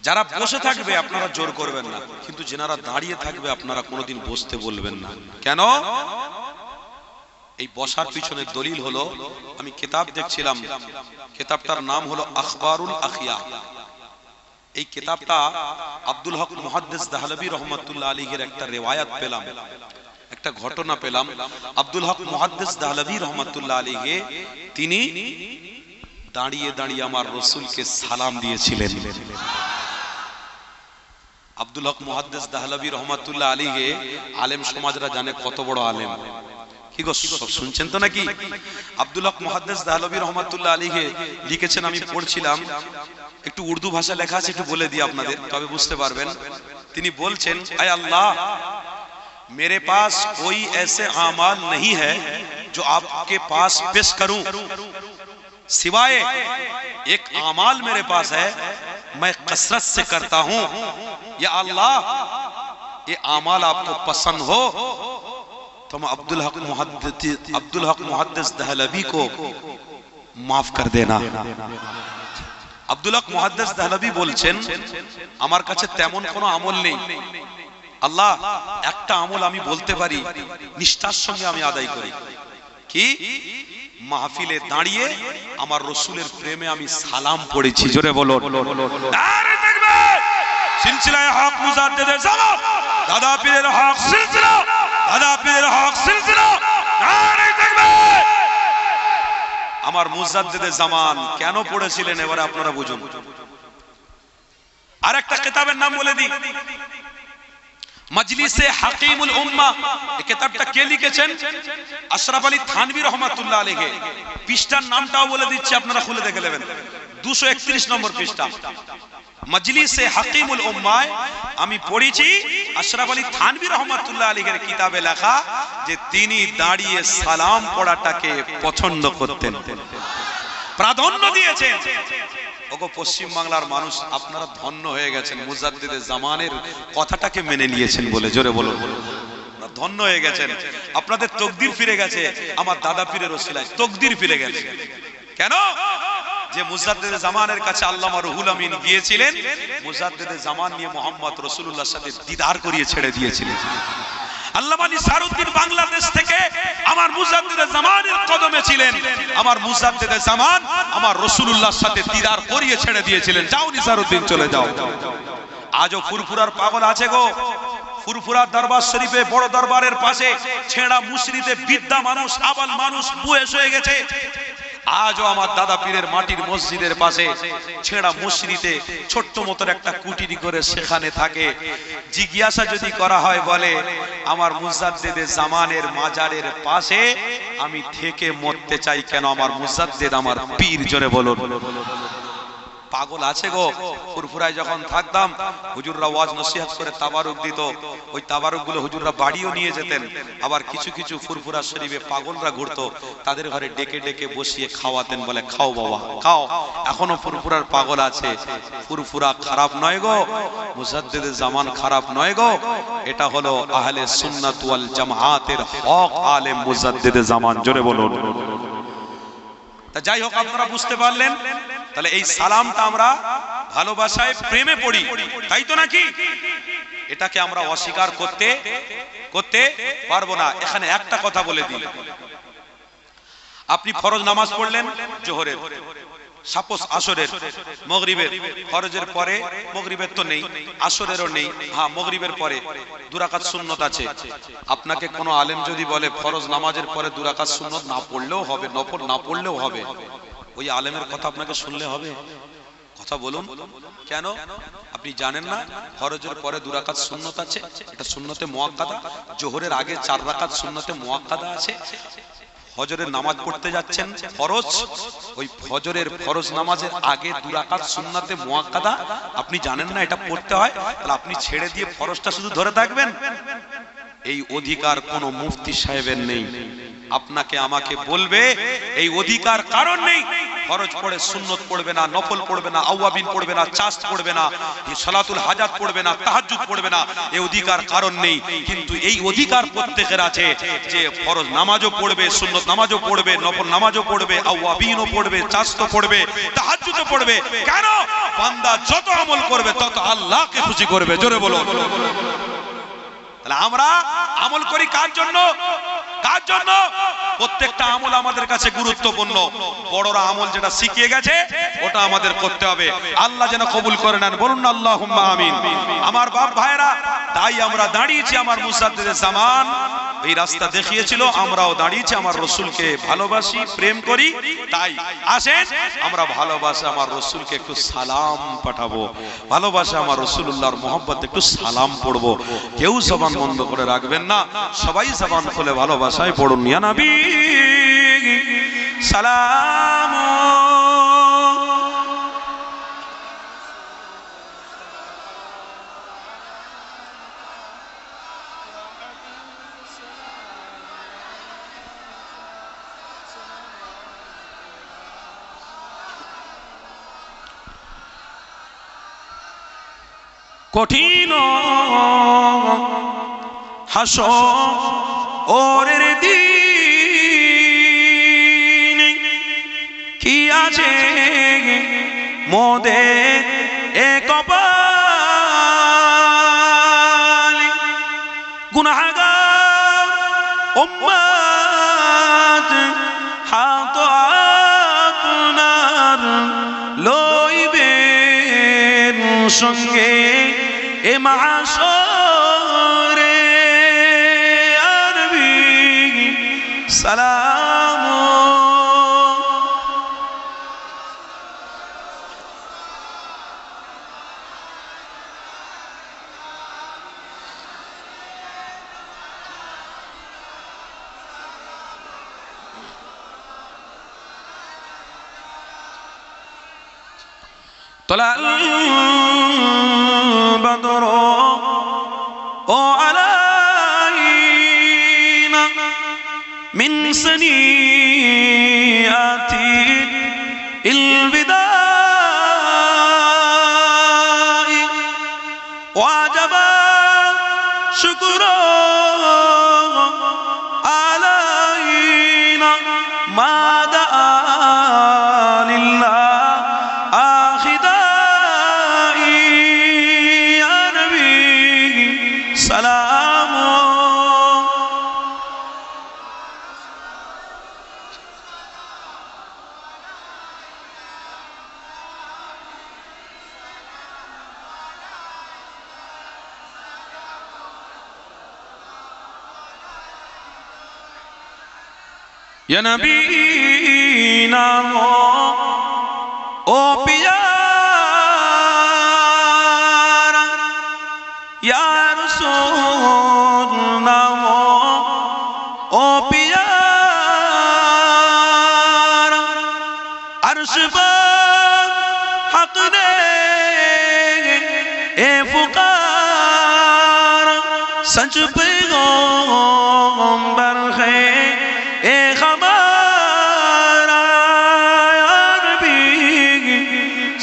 যারা বসে থাকবে আপনারা জোর করবেন না, কিন্তু যারা দাঁড়িয়ে থাকবে আপনারা কোনোদিন বসতে বলবেন না। কেন? এই বসার পিছনে দলিল হলো, আমি কিতাব দেখছিলাম, কিতাবটার নাম হলো আখবারুল আখিয়া। এই কিতাবটা আব্দুল হক মুহাদ্দিস দাহলভী রহমাতুল্লাহ আলাইহির একটা রিওয়ায়াত পেলাম। একটা ঘটনা পেলাম, আব্দুল হক মুহাদ্দিস দাহলভী রহমাতুল্লাহ আলাইহি তিনি দাঁড়িয়ে দাঁড়িয়ে আমার রাসূলকে সালাম দিয়েছিলেন। আব্দুল হক মুহাদ্দিস দাহলভী রহমাতুল্লাহ আলাইহি আলেম সমাজরা জানে কত বড় আলেম। কি গো সব শুনছেন তো নাকি? আব্দুল হক মুহাদ্দিস দাহলভী রহমাতুল্লাহ আলাইহি লিখেছেন, আমি পড়ছিলাম, একটু উর্দু ভাষা লেখা আছে, একটু বলে দিই আপনাদের, তবে বুঝতে পারবেন। তিনি বলছেন, আয় আল্লাহ, मेरे पास कोई ऐसे आमाल नहीं है जो आपके पास पेश करूं, सिवाय एक आमाल मेरे पास है, मैं कसरत से करता हूं। या अल्लाह, ये आमाल आपको पसंद हो तो मैं अब्दुल हक मुहद्दिस दहलवी को माफ कर देना। আব্দুল হক মুহাদ্দিস দাহলভী বলছেন, আমার কাছে তেমন কোনো আমল নেই, আল্লাহ একটা আমল আমি বলতে পারি, নিষ্ঠার সঙ্গে আমি আদায় করি। কি? মাহফিলে দাঁড়িয়ে আমার রাসূলের প্রেমে আমি সালাম পড়েছি। জোরে বলো। আরে দেখবে সিলসিলায়ে হক মুজাদ্দিদের জামান, দাদা পীরের হক সিলসিলা, দাদা পীরের হক সিলসিলা। আরে দেখবে আমার মুজাদ্দিদে জামান কেন পড়েছিলেন, এবারে আপনারা বুঝুন। আর একটা কিতাবের নাম বলে দিই, মজলিসে হাকিমুল উম্মাহ। এই কিতাবটা কে লিখেছেন? আশরাফ আলী থানভী রহমাতুল্লাহ আলাইহি। পৃষ্ঠার নামটাও বলে দিচ্ছি, আপনারা খুলে দেখে নেবেন, 231 নম্বর পৃষ্ঠা। মজলিসে হাকিমুল উম্মাহ আমি পড়েছি, আশরাফ আলী থানভী রহমাতুল্লাহ আলাইহির কিতাবে লেখা যে তিনি দাঁড়িয়ে সালাম পড়াটাকে পছন্দ করতেন, প্রাধান্য দিয়েছেন। ওগো পশ্চিম বাংলার মানুষ, আপনারা ধন্য হয়ে গেছেন, মুজাদ্দিদে জামানের কথাটাকে মেনে নিয়েছেন বলে। জোরে বলুন, ধন্য হয়ে গেছেন। আপনাদের তকদির ফিরে গেছে, আমার দাদা পীরের ওসিলায় তকদির ফিরে গেছে। কেন? যে মুজাদ্দিদে জামানের কাছে আল্লামা রুহুল আমিন গিয়েছিলেন, মুজাদ্দিদে জামান নিয়ে মুহাম্মদ রাসূলুল্লাহর সাথে দিদার করিয়ে ছেড়ে দিয়েছিলেন। আল্লামা নিসারউদ্দিন বাংলাদেশ থেকে আমার মুজাদ্দিদে জামানের কদমে ছিলেন, আমার মুজাদ্দিদে জামান আমার রাসূলুল্লাহর সাথে দিদার করিয়ে ছেড়ে দিয়েছিলেন। যাও নিসারউদ্দিন, চলে যাও। আজও ফুরফুরার পাগল আছে গো। ফুরফুরার দরবার শরীফে, বড় দরবারের পাশে ছেঁড়া মুশরিতে বিদ্যা মানুষ, আবাল মানুষ বয়স হয়ে গেছে। আজও আমার দাদা পীরের মাটির মসজিদের পাশে ছেঁড়া মুশরিতে ছোট্ট মতন একটা কুটিরি করে সেখানে থাকে। জিজ্ঞাসা যদি করা হয়, বলে আমার মুজাদ্দিদে জামানের মাজারের পাশে আমি থেকে মরতে চাই। কেন? আমার মুজাদ্দিদ আমার পীর। জোরে বলুন। পাগল আছে গো। ফুরফুরায় যখন থাকতাম, হুজুররা ওয়াজ নসিহত করে তাবারুক দিত, ওই তাবারুক গুলো হুজুররা বাড়িও নিয়ে যেতেন। আবার কিছু কিছু ফুরফুরা শরীফে পাগলরা ঘুরতো, তাদের ঘরে ডেকে ডেকে বসিয়ে খাওয়াতেন, বলে খাও বাবা খাও। এখনো ফুরফুরার পাগল আছে। ফুরফুরা খারাপ নয় গো, মুজাদ্দিদে জামান খারাপ নয় গো, এটা হলো আহলে সুন্নাত ওয়াল জামাতের হক আলেম মুজাদ্দিদে জামান। জোরে বলুন। তা যাই হোক, আপনারা বুঝতে পারলেন। তাহলে এই সালামটা আমরা ভালোবাসায় প্রেমে পড়ি, তাই তো নাকি? এটাকে আমরা অস্বীকার করতে পারবো না। এখানে একটা কথা বলে দিই, আপনি ফরজ নামাজ পড়লেন জোহরের, সাপোজ আসরের, মাগরিবের, ফরজের পরে, মাগরিবের তো নেই, আসরেরও নেই, হ্যাঁ মাগরিবের পরে 2 রাকাত সুন্নত আছে। আপনাকে কোনো আলেম যদি বলে ফরজ নামাজের পরে 2 রাকাত সুন্নত না পড়লেও হবে, নফল না পড়লেও হবে, ওই আলেমের কথা আপনাকে শুনলে হবে? কথা বলুন। কেন? আপনি জানেন না ফরজের পরে 2 রাকাত সুন্নত আছে, এটা সুন্নতে মুআক্কাদা। জোহরের আগে 4 রাকাত সুন্নতে মুআক্কাদা আছে। ফজরের নামাজ পড়তে যাচ্ছেন ফরজ, ওই ফজরের ফরজ নামাজের আগে 2 রাকাত সুন্নতে মুআক্কাদা, আপনি জানেন না এটা পড়তে হয়? তাহলে আপনি ছেড়ে দিয়ে ফরজটা শুধু ধরে থাকবেন? এই অধিকার কোনো মুফতি সাহেবের নেই। আপনাকে আমাকে বলবে এই অধিকার কারণ নেই। ফরজ পড়ে সুন্নত পড়বে না, নফল পড়বে না, আওয়াবিন পড়বে না, চাস্ত পড়বে না, সালাতুল হাজাত পড়বে না, তাহাজ্জুদ পড়বে না, এই অধিকার কারণ নেই। কিন্তু এই অধিকার প্রত্যেকের আছে যে ফরজ নামাজও পড়বে, সুন্নত নামাজও পড়বে, নফল নামাজও পড়বে, আওয়াবিনও পড়বে, চাস্ত পড়বে, তাহাজ্জুদও পড়বে। কেন? বান্দা যত আমল করবে তত আল্লাহকে খুশি করবে। জোরে বলো। তাহলে আমরা আমল করি কার জন্য? কার জন্য? প্রত্যেকটা আমল আমাদের কাছে গুরুত্বপূর্ণ। বড়রা আমল যেটা শিখিয়ে গেছে ওটা আমাদের করতে হবে। আল্লাহ যেন কবুল করে নেন, বলুন না আল্লাহুম্মা আমিন। আমার বাপ ভাইরা, তাই আমরা দাঁড়িয়েছি আমার মুজাদ্দিদে জামান এই রাস্তা দেখিয়েছিল, আমরাও দাঁড়িয়েছি, আমার রসুলকে ভালোবাসি, প্রেম করি, তাই আসেন আমরা ভালোবাসা আমার রসুলকে একটু সালাম পাঠাবো, ভালোবাসা আমার রসুল্লাহর মোহাম্মত একটু সালাম পড়বো। কেউ জবান বন্ধ করে রাখবেন না, সবাই জবান খুলে ভালোবাসায় পড়ুন, ইয়া নবী সালাম। কঠিন হাসরের দিন কি আছে মোদের এ কপাল, গুনাহগার উম্মত হাত আপনার লইবেন সঙ্গে এ মাশরে, আরবি সালাম। طلع البدر علينا من سنيات الوداع وجب شكره علينا ما دعا لله या नबी नामो ओ प्यारा, या रसूल नामो ओ प्यारा, अर्श पर हक दे ए फुकार, सच पैगंबर है ए खबरा, अरबी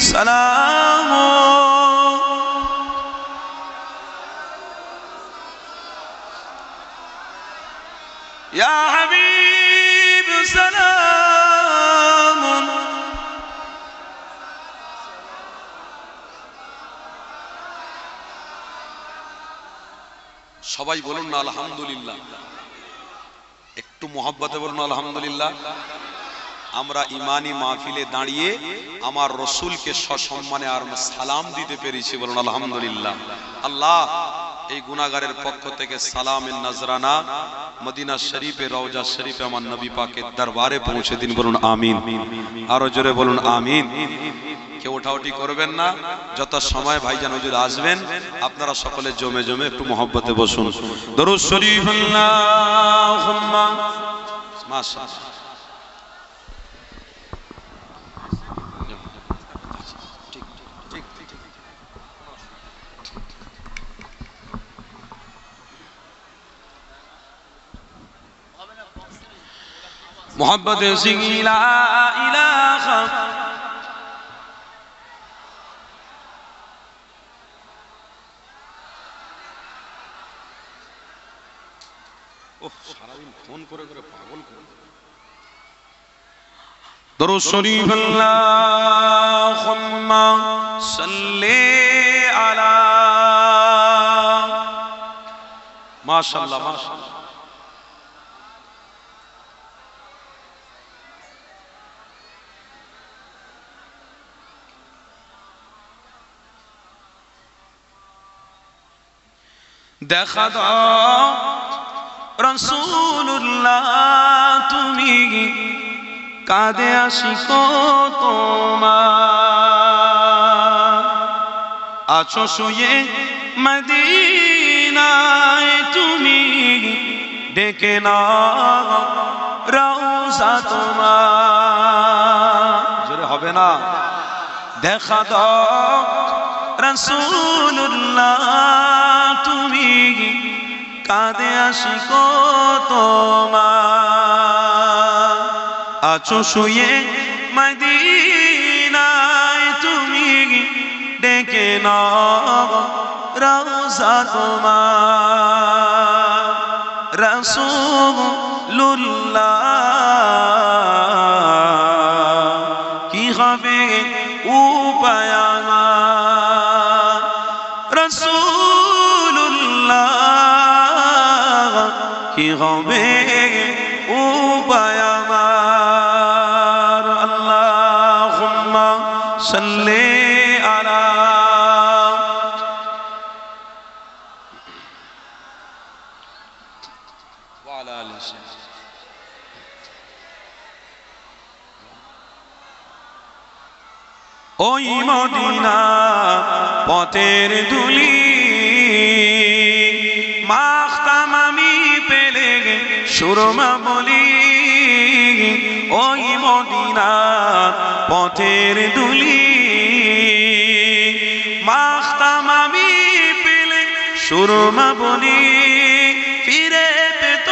सलाम। या हबीब सलाम। সবাই বলুন না আলহামদুলিল্লাহ, একটু মোহাব্বতে বলুন আলহামদুলিল্লাহ। আমরা ইমানি মাহফিলে দাঁড়িয়ে আমার রসুলকে সসম্মানে আর সালাম দিতে পেরেছি, বলুন আলহামদুলিল্লাহ। আল্লাহ এই গুনাহগারের পক্ষ থেকে সালামের নজরানা মদিনা শরীফে রওজা শরীফে আমার নবী পাকের দরবারে পৌঁছে দিন, বলুন আমিন। আরো জোরে বলুন আমিন। কেউ ওঠাউটি করবেন না, যত সময় ভাইজান হুজুর আসবেন আপনারা সকলে জমে জমে একটু মোহাব্বতে বসুন। দরুদ শরীফ আল্লাহুম্মা মাশাআল্লাহ। मोहब्बत से ला इलाहा সারাদিন ফোন করে করে পাগল করে। দরুদ শরীফ আল্লাহুম্মা সাল্লি আলা, মাশাআল্লাহ মাশাআল্লাহ। দেখা দাও রাসূলুল্লাহ তুমি কাঁদে আশিক তোমার আছো শুয়ে মদিনায় তুমি ডেকে নাও রওজা তোমার জোরে হবে না দেখা দাও রাসূলুল্লাহ তুমি কাঁদে আশিক তোমার আছো শুয়ে মদিনায় তুমি ডেকে নাও রওজা তোমার রাসূলুল্লাহ কি হবে উপায় আমার রাসূলুল্লাহ কি হবে উপায় আমার আল্লাহুম্মা সাল্লি আলা ওই মদিনা পথের ধুলি মাখতাম আমি পেলে সুরমা বলি ওই মদিনা পথের ধুলি মাখতাম আমি পেলে সুরমা বলি ফিরে পেত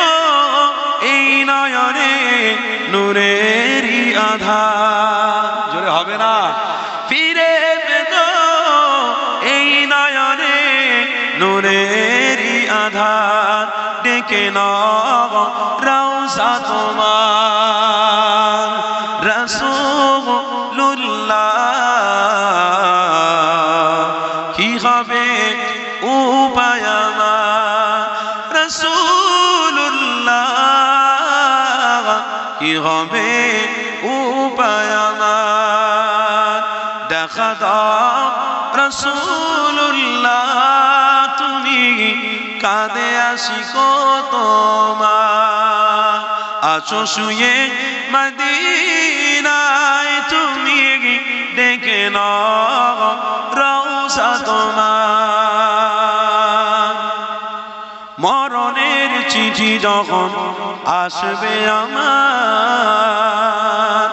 এই নয়নে নূরেরই আধার জোরে হবে না ফিরে পেত এই নয়নে নূরেরই আধার ডেকে নাও রওজা তোমার রাসূলুল্লাহ কি হবে উপায় আমার রাসূলুল্লাহ কি হবে উপায় আমার দেখা দাও রাসূলুল্লাহ তুমি কাঁদে আশিক তোমার আছো শুয়ে মদিনায় তুমি ডেকে নাও রওজা তোমার মরণের চিঠি যখন আসবে আমার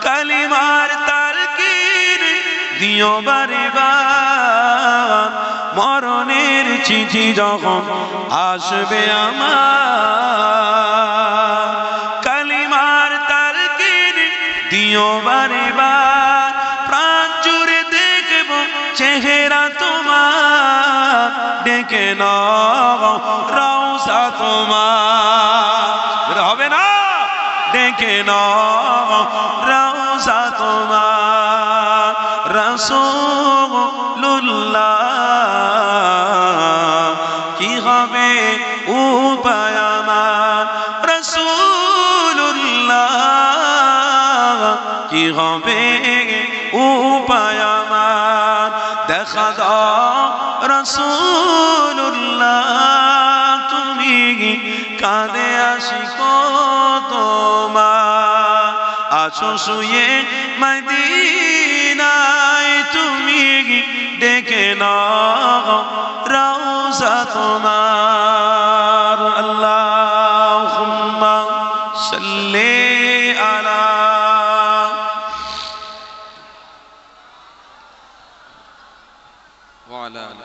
কালিমার তারকির দিও বারে বার মরণের চিঠি যখন আসবে আমার কালিমার তারকির দিও বারে বার প্রাণ জুড়ে দেখব চেহারা তোমার ডেকে নাও রওজা তোমার হবে না ডেকে নাও রওজা তোমার রাসূলুল্লাহ কি হবে উপায় আমার রাসূলুল্লাহ কি হবে উপায় আমার দেখা দাও রাসূলুল্লাহ তুমি কাঁদে আশিক তোমার আছো শুয়ে মদিনায় তুমি ডেকে নাও রওজা তোমার আল্লাহুম্মা সাল্লি আলা ওয়া আলা আলিহি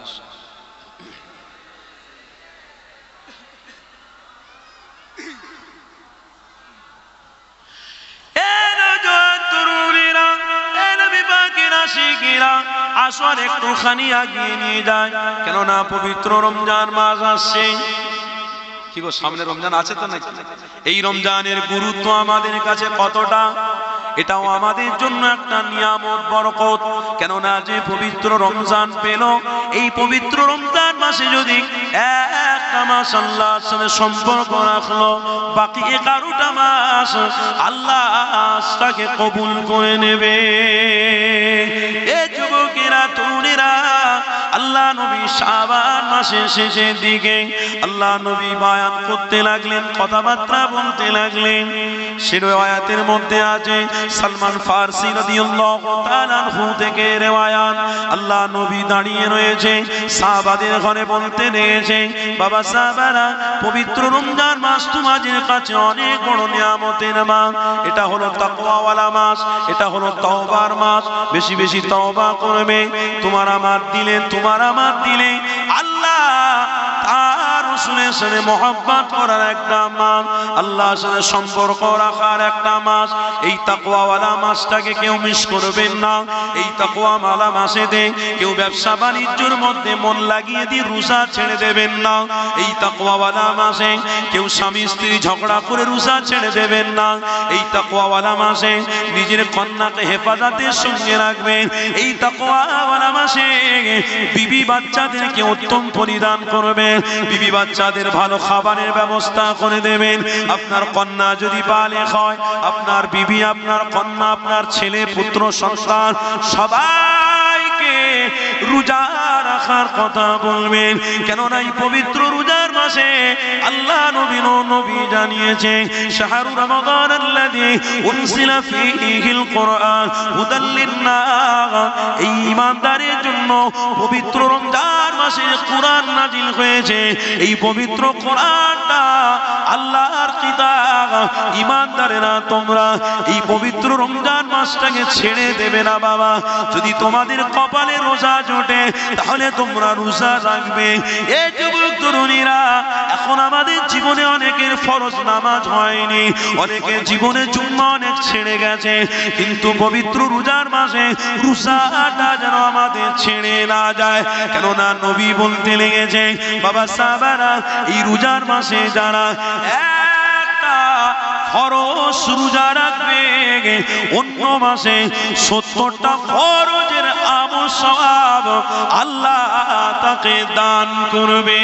আসর একটুখানি আগিয়ে নিয়ে যায় কেননা পবিত্র রমজান মাস আসছে কি গো সামনে রমজান আছে তো নাকি এই রমজানের গুরুত্ব আমাদের কাছে কতটা এটাও আমাদের জন্য একটা নিয়ামত বরকত কেননা যে পবিত্র রমজান পেল এই পবিত্র রমজান মাসে যদি একটা মাস আল্লাহর সাথে সম্পর্ক রাখলো বাকি 11টা মাস আল্লাহ তাকে কবুল করে নেবে এ যুবকেরা তরুণেরা আল্লাহ নবী শাবান মাসের শেষের দিকে আল্লাহ নবী বয়ান করতে লাগলেন, কথাবার্তা বলতে লাগলেন। সে রিওয়ায়াতের মধ্যে আছে সালমান ফারসি রাদিয়াল্লাহু তাআলা আনহু থেকে রিওয়ায়াত, আল্লাহ নবী দাঁড়িয়ে রয়েছে, সাহাবাদের ঘরে বলতে রয়েছে, বাবা সাহাবারা, পবিত্র রমজান মাস তোমাদের কাছে অনেক বড় নিয়ামতের মাস। এটা হলো তাকওয়াওয়ালা মাস, এটা হলো তওবার মাস। বেশি বেশি তওবা করবে। তোমার আমার দিলে আল্লাহ তার রাসূলের সাথে মহব্বত করার একটা মাস, আল্লাহর সাথে সম্পর্ক রাখার একটা মাস। এই তাকওয়াওয়ালা মাসটাকে কেউ মিস করবেন না। এই তাকওয়াওয়ালা মাসেতে কেউ ব্যবসা বাণিজ্যের মধ্যে মন লাগিয়ে দিয়ে রোজা ছেড়ে দেবেন না। এই তাকওয়াওয়ালা মাসে কেউ স্বামী স্ত্রী ঝগড়া করে রোজা ছেড়ে দেবেন না। এই তাকওয়াওয়ালা মাসে নিজের কন্যাকে হেফাজতের সঙ্গে রাখবেন। এই তাকওয়াওয়ালা মাসে বিবি বাচ্চাদেরকে উত্তম পরিধান করবেন, বিবি বাচ্চাদের ভালো খাবারের ব্যবস্থা করে দেবেন। আপনার কন্যা যদি বালেগ হয়, আপনার বিবি, আপনার কন্যা, আপনার ছেলে পুত্র সন্তান সবাইকে রোজা রাখার কথা বলবেন। কেননা এই পবিত্র রোজার মাসে আল্লাহ নবী জানিয়েছে, শাহরু রমাদান আল্লাযী উনজিলা ফীহিল কুরআন হুদাল লিন-নাস। এই ঈমানদারের জন্য পবিত্র রমজান মাসে কুরআন নাজিল হয়েছে। এই পবিত্র কুরআনটা আল্লাহর কিতাব। ঈমানদারেরা, তোমরা এই পবিত্র রমজান মাসটাকে ছেড়ে দেবে না বাবা। যদি তোমাদের কপালে রোজা জোটে তাহলে তোমরা রোজা রাখবে। এই যুবক তরুণীরা, এখন আমাদের জীবনে অনেকের ফরজ নামাজ হয়নি, অনেকের জীবনে জুম্মা অনেক ছেড়ে গেছে, কিন্তু পবিত্র রোজার মাসে রোজাটা যেন আমাদের ছেড়ে না যায়। কেননা নবী বলতে লেগেছে, বাবা সাহাবারা, এই রোজার মাসে যারা একটা ফরজ রোজা রাখবে, অন্য মাসে 70টা ফরজের আমল সওয়াব আল্লাহ তাকে দান করবে।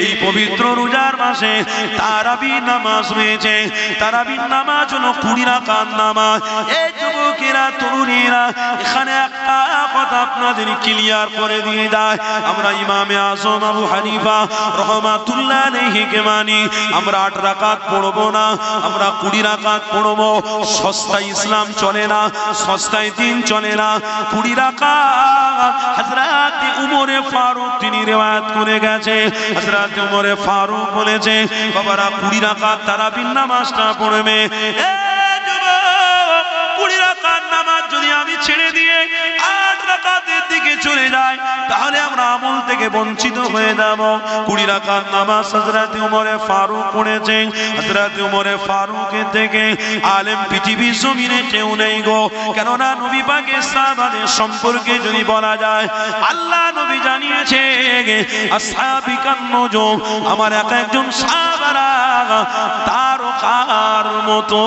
এই পবিত্র রোজার মাসে তারাবি নামাজ রয়েছে। তারাবি নামাজ হলো 20 রাকাত নামাজ। এই যুবকেরা, তরুণীরা, এখানে একটা কথা আপনাদের ক্লিয়ার করে দিয়ে যায়। আমরা ইমামে আজম আবু হানিফা রাহমাতুল্লাহ আলাইহিকে মানি। আমরা 8 রাকাত পড়বো না, আমরা 20 রাকাত পড়বো। সস্তায় ইসলাম চলে না, সস্তায় দিন চলে না। 20 রাকাত হযরত উমর ফারুক তিনি রিওয়ায়াত করে গেছে। হযরত উমর ফারুক বলেছে, বাবারা 20 রাকাত তারাবির নামাজটা পড়বে। এ যুবক, 20 রাকাত নামাজ যদি আমি ছেড়ে দিয়ে 8 রাকাতের দিকে চলে যাই, তাহলে আমরা আমল থেকে বঞ্চিত হয়ে যাব। 20 রাকাত নামাজ হযরত উমর ফারুক পড়েছে। হযরত উমর ফারুকের থেকে আলেম পৃথিবীর জমিনে কেউ নেই গো। কেননা নবী পাকের সাহাবাদের সম্পর্কে যদি বলা যায়, আল্লাহ নবী জানিয়েছে, আসহাবিকান নুজুম, আমার এক একজন সাহাবারা তারকার মতো।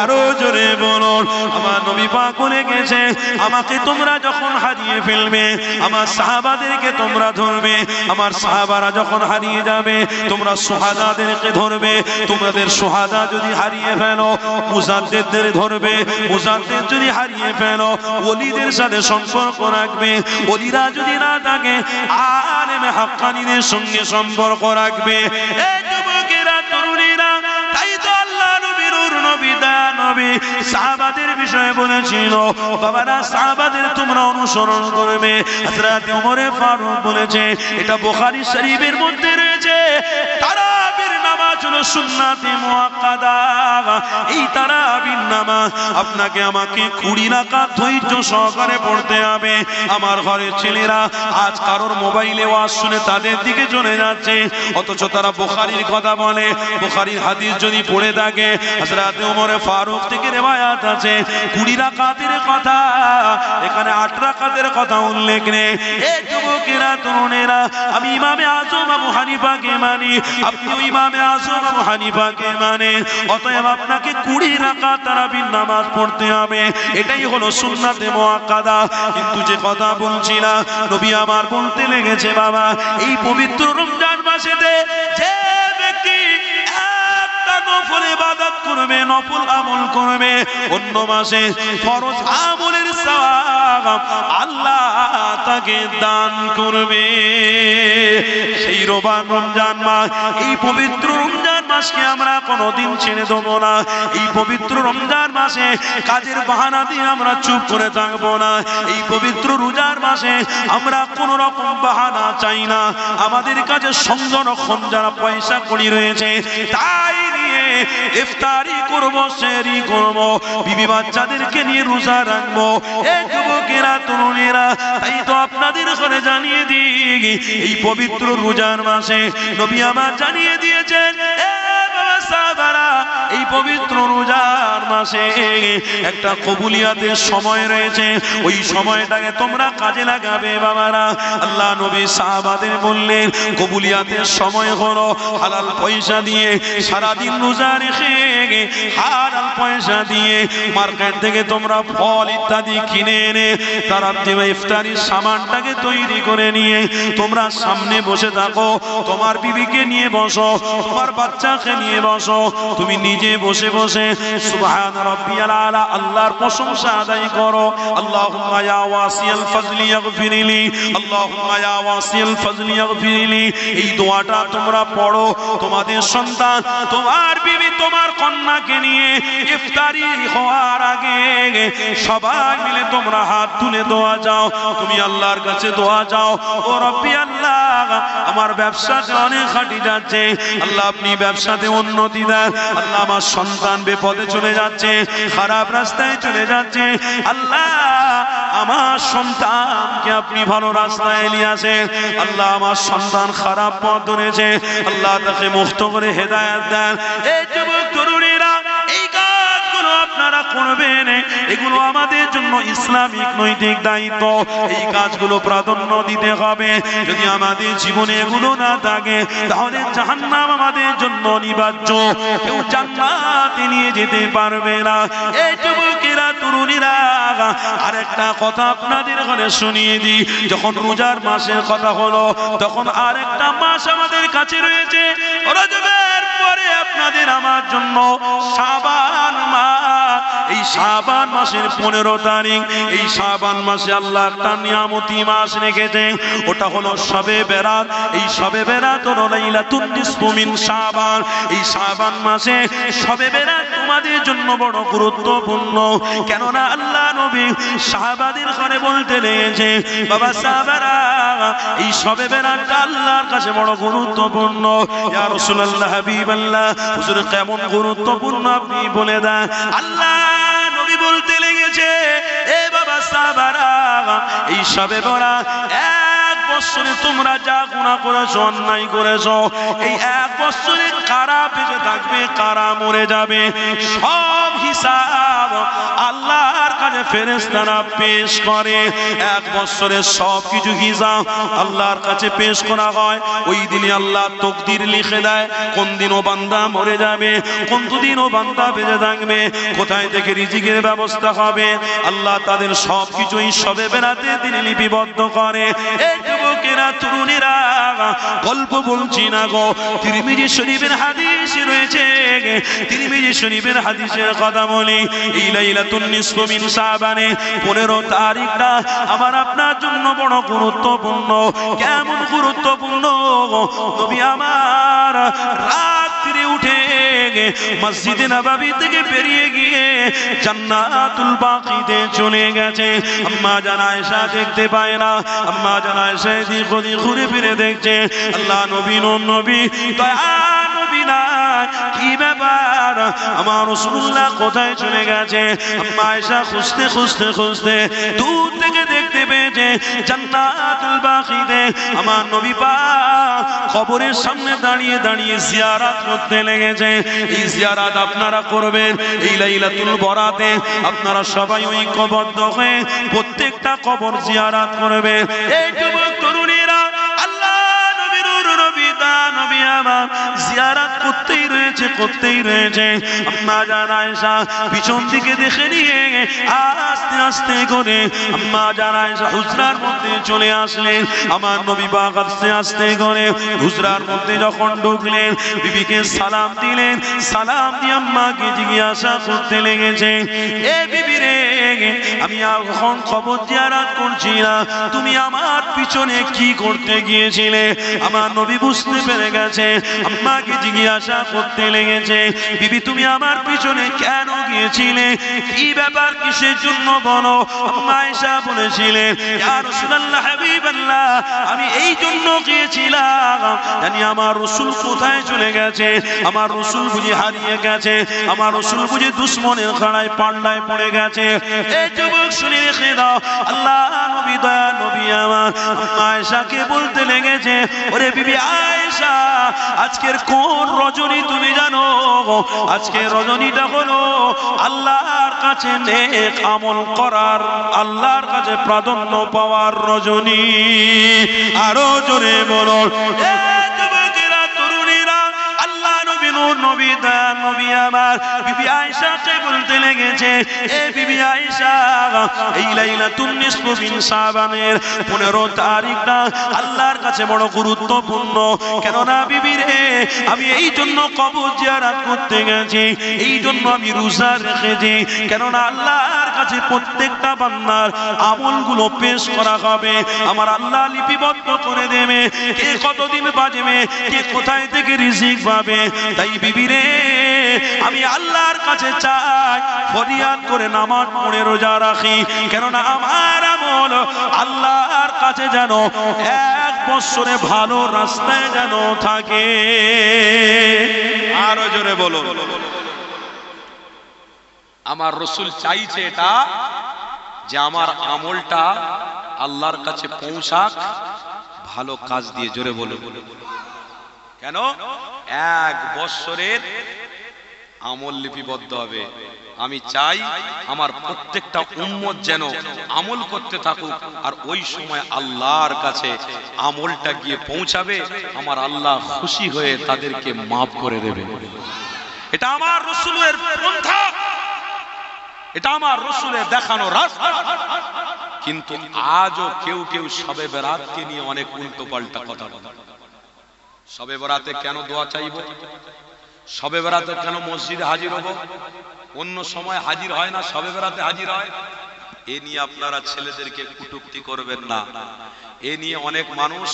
আরো জোরে বলুন, আমার নবী পাক বলে গেছে, আমাকে তোমরা যখন হারিয়ে ফেলবে, আমার সাহাবাদেরকে তোমরা ধরবে। আমার সাহাবারা যখন হারিয়ে যাবে, তোমরা সুহাদাদেরকে ধরবে। তোমাদের সুহাদা যদি হারিয়ে ফেলো, মুজাদ্দিদদের ধরবে। মুজাদ্দিদ যদি হারিয়ে ফেলো, ওলিদের সাথে সম্পর্ক রাখবে। ওলিরা যদি না থাকে, আলেমে হাক্কানীদের সঙ্গে সম্পর্ক রাখবে। এই যুবকেরা, তরুণীরা, তাই তো আল্লাহ নবীর নবী দয়া নবী সাহাবাদের বিষয়ে বলেছিল, বাবারা সাহাবাদের তোমরা অনুসরণ করবে। হযরত ওমর ফারুক বলেছে, এটা বুখারী শরীফের মধ্যে রয়েছে, তারাবির নামাজ হলো সুন্নাতে মুআক্কাদা। এই তারাবির নামাজ আপনাকে আমাকে 20 রাকাত ধৈর্য সহকারে পড়তে হবে। আমার ঘরের ছেলেরা আজ কারোর মোবাইলে ওয়াজ শুনে তাদের দিকে চলে যাচ্ছে, অথচ তারা বুখারীর কথা বলে। বুখারীর হাদিস যদি পড়ে থাকে, হযরত ওমর ফারুক থেকে রিওয়ায়াত আছে 20 রাকাতের কথা, এখানে 8 রাকাতের কথা উল্লেখ নেই। এই যুবকেরা, তরুণেরা, আমি ইমামে আজম আবু হানিফাকে মানি, আপনিও ইমামে আজম আবু হানিফাকে মানেন। অতএব আপনাকে 20 রাকাত তারাবির নামাজ পড়তে হবে। এটাই হলো সুন্নাতে মুআক্কাদা। কিন্তু যে কথা বলছিলাম, নবী আমার বলতে লেগেছে, বাবা এই পবিত্র রমজান মাসেতে যে ব্যক্তি একটা নফল ইবাদত করবে, নফল আমল করবে, অন্য মাসে ফরজ আমলের সওয়াব আল্লাহ তাকে দান করবে। সেই রমজান মাস, এই পবিত্র রমজান মাসকে আমরা কোনোদিন ছেড়ে দেবো না। এই পবিত্র রমজান মাসে কাজের বাহানা দিয়ে আমরা চুপ করে থাকবো না। এই পবিত্র রোজার মাসে আমরা কোন রকম বাহানা চাই না। আমাদের কাছে সংরক্ষণ যারা পয়সা করি রয়েছে তাই নিয়ে ইফতারি করব, সেহরি করব, বিবি বাচ্চাদেরকে নিয়ে রোজা রাখবো। এই যুবকেরা, তরুণেরা, তাই তো আপনাদের ঘরে জানিয়ে দিই, এই পবিত্র রোজার মাসে নবী আমার জানিয়ে দিয়েছেন, এই পবিত্র রোজার মাসে একটা কবুলিয়াতের সময় রয়েছে। ওই সময়টাকে তোমরা কাজে লাগাবে বাবারা। আল্লাহ নবী সাহাবাদের বললেন, কবুলিয়াতের সময় হলো হালাল পয়সা দিয়ে সারাদিন রোজা রেখে হালাল পয়সা দিয়ে মার্কেট থেকে তোমরা ফল ইত্যাদি কিনে এনে তারা ইফতারির সামানটাকে তৈরি করে নিয়ে তোমরা সামনে বসে থাকো। তোমার বিবিকে নিয়ে বসো, তোমার বাচ্চাকে নিয়ে বসো, তুমি নিজে বসে বসে সুবহান রাব্বিয়াল আলা আল্লাহর প্রশংসা আদায় করো। আল্লাহুম্মা ইয়া ওয়াসিয়াল ফাজলি ইগফিরলি, আল্লাহুম্মা ইয়া ওয়াসিয়াল ফাজলি ইগফিরলি। এই দোয়াটা তোমরা পড়ো। তোমাদের সন্তান, তোমার বিবি, তোমার কন্যাকে নিয়ে ইফতারি হওয়ার আগে সবাই মিলে তোমরা হাত তুলে দোয়া যাও। তুমি আল্লাহর কাছে দোয়া যাও, ও রব্বি আল্লাহ, আমার ব্যবসাতে অনেক খাটি যাচ্ছে, আল্লাহ আপনি ব্যবসাতে উন্নতি দেন। আল্লাহ আমার সন্তান বিপদে চলে যাচ্ছে, খারাপ রাস্তায় চলে যাচ্ছে, আল্লাহ আমার সন্তানকে আপনি ভালো রাস্তায় নিয়ে আসেন। আল্লাহ আমার সন্তান খারাপ পথ ধরেছে, আল্লাহ তাকে মুক্ত করে হেদায়েত দেন। এই যুবক তরুণীরা, এই কাজগুলো আপনারা করবেন, এগুলো আমাদের জন্য ইসলামিক নৈতিক দায়িত্ব। এই কাজগুলো প্রাধান্য দিতে হবে। যদি আমাদের জীবনে এগুলো না থাকে তাহলে জাহান্নাম আমাদের জন্য অনিবার্য, কেউ জান্নাতে নিয়ে যেতে পারবে না। এই যুবকেরা, তরুণীরা, আরেকটা কথা আপনাদের ঘরে শুনিয়ে দিই। যখন রোজার মাসের কথা হলো, তখন আরেকটা মাস আমাদের কাছে রয়েছে। রজবের পরে আপনাদের আমার জন্য শাবান মাস। এই শাবান মাসের 15 তারিখ, এই শাবান মাসে আল্লাহ একটা নিয়ামতি মাস রেখেছে, ওটা হলো শবে বেরাত। এই শবে বেরাত হলো লাইলাতুন নিসফু মিন শাবান। এই শাবান মাসে শবে বেরাত তোমাদের জন্য বড় গুরুত্বপূর্ণ। কেননা আল্লাহ নবী সাহাবাদের ঘরে বলতে লেগেছে, বাবা সাহাবারা, এই শবে বেরাতটা আল্লাহর কাছে বড় গুরুত্বপূর্ণ। ইয়া রাসূলুল্লাহ, হাবিবাল্লাহ, হুজুর কেমন গুরুত্বপূর্ণ আপনি বলে দেন। আল্লাহ নবী বলতে লেগেছে, এ বাবা সাহাবারা, এই শবে বেরাত এক বছরে তোমরা যা গুনাহ করেছো, অন্যায় করেছো, এই এক বছরে কারা বেঁচে থাকবে, কারা মরে যাবে, সব হিসাব আল্লাহর কাছে ফেরেশতারা পেশ করে। এক বছরের সব কিছু হিসাব আল্লাহর কাছে পেশ করা হয়। ওই দিনে আল্লাহ তকদির লিখে দেয়, কোন দিন ও বান্দা মরে যাবে, কোন দিন ও বান্দা বেঁচে থাকবে, কোথায় থেকে রিজিকের ব্যবস্থা হবে। আল্লাহ তাদের সব কিছুই শবে বেরাতে তিনি লিপিবদ্ধ করে। এই যুবকেরা, তরুণীরা, গল্প বলছি না গো, তিরমিজি শরীফের হাদিস রয়েছে। তিরমিজি শরীফের হাদিসের কথা বলি, এই লাইলাতুন নিসফু মিন শাবানে 15 তারিখটা আমার আপনার জন্য বড় গুরুত্বপূর্ণ। কেমন গুরুত্বপূর্ণ? নবী আমার রাত্রে উঠে মসজিদে নববী থেকে বেরিয়ে গিয়ে জান্নাতুল বাকিতে চলে গেছে। আম্মা জান আয়েশা দেখতে পায় না, আম্মা জান আয়েশা এদিক ওদিক ঘুরে ফিরে দেখছে, আল্লাহ নবী নবী দয়া নবী না, কি ব্যাপার, আমার রাসূলুল্লাহ কোথায় চলে গেছে? আম্মা আয়েশা খুঁজতে খুঁজতে খুঁজতে দূর থেকে দেখতে পেয়েছে জান্নাতুল বাকিতে আমার নবী পাক কবরের সামনে দাঁড়িয়ে দাঁড়িয়ে জিয়ারত করতে লেগেছে। এই জিয়ারত আপনারা করবেন এই লাইলাতুল বরাতে। আপনারা সবাই ঐক্যবদ্ধ হয়ে প্রত্যেকটা কবর জিয়ারত করবে। এই যুবক তরুণীরা, আল্লাহ নবীর নবী দা নবী আমার জিয়ারত করতেই রয়েছে। আম্মা জান আয়েশা পিছন দিকে দেখে নিয়ে আস্তে আস্তে করে আম্মা জান আয়েশা হুজরার মধ্যে চলে আসলেন। আমার নবী পাক আস্তে আস্তে করে হুজরার মধ্যে যখন ঢুকলেন, বিবিকে সালাম দিলেন। সালাম দিয়ে আম্মাকে জিজ্ঞাসা করতে লেগেছে, এ বিবি রে, আমি এখন কবর জিয়ারত করছি না, তুমি আমার পিছনে কি করতে গিয়েছিলে? আমার নবী বুঝতে পেরে গেছে, আম্মাকে জিজ্ঞাসা করতে লেগেছে, বিবি তুমি আমার পিছনে কেন গিয়েছিলে? কি ব্যাপার, কিসের জন্য বলো? আম্মা আয়েশা বলেছিলেন, ইয়া রাসূলুল্লাহ, হাবিবাল্লাহ, আমি এই জন্য গিয়েছিলাম জানি আমার রাসূল কোথায় চলে গেছে, আমার রাসূল বুঝি হারিয়ে গেছে, আমার রাসূল বুঝি দুশমনের খাড়ায় পান্ডায় পড়ে গেছে। এই যুবক শুনে রেখে দাও, আল্লাহ নবী দয়া নবী আমার আম্মা আয়েশাকে বলতে লেগেছে, ওরে বিবি আয়েশা, আজকের কোন রজনী তুমি জানো? আজকের রজনীটা হলো আল্লাহর কাছে নেক আমল করার, আল্লাহর কাছে প্রাধান্য পাওয়ার রজনী। আরো জোরে বলো, এ যুবকেরা, তরুণীরা, আল্লাহ নবী নূর নবী দয়া নবী আমার বিবি আয়েশাকে বলতে লেগেছে, এ বিবি আয়েশা, এই লাইলাতুন নিসফু মিন শাবানের 15 তারিখটা আল্লাহর কাছে বড় গুরুত্বপূর্ণ। কেননা বিবি রে, আমি এই জন্য কবর জিয়ারত করতে গেছি, এই জন্য আমি রোজা রেখেছি, কেননা আল্লাহর কাছে প্রত্যেকটা বান্দার আমলগুলো পেশ করা হবে, আমার আল্লাহ লিপিবদ্ধ করে দেবে, কে কতদিন বাঁচবে, কে কোথায় থেকে রিজিক পাবে। তাই বিবি রে, আমি আল্লাহর কাছে চাই, ফরিয়াদ করে নামাজ পড়ে রোজা রাখি, কেননা আমার আমল আল্লাহর কাছে যেন 1 বছরে ভালো রাস্তায় যেন থাকে। আরো জোরে বলো, আমার রাসূল চাইছে এটা যে আমার আমলটা আল্লাহর কাছে পৌঁছাক ভালো কাজ দিয়ে। জোরে বলো, কেন? 1 বছরের আমল লিপিবদ্ধ হবে। আমি চাই আমার প্রত্যেকটা উম্মত যেন আমল করতে থাকুক, আর ওই সময় আল্লাহর কাছে আমলটা গিয়ে পৌঁছাবে, আমার আল্লাহ খুশি হয়ে তাদেরকে মাফ করে দেবে। এটা আমার রাসূলের পন্থা, এটা আমার রাসূলের দেখানো রাস্তা। কিন্তু আজও কেউ কেউ শবে বরাতকে নিয়ে অনেক উল্টো পাল্টা কথা বলে। শবে বরাতে কেন দোয়া চাইবো? শবে বরাতে কেন মসজিদে হাজির হব? অন্য সময় হাজির হয় না, শবে বরাতে হাজির হয়। এ নিয়ে আপনারা ছেলেদেরকে কটূক্তি করবেন না। এ নিয়ে অনেক মানুষ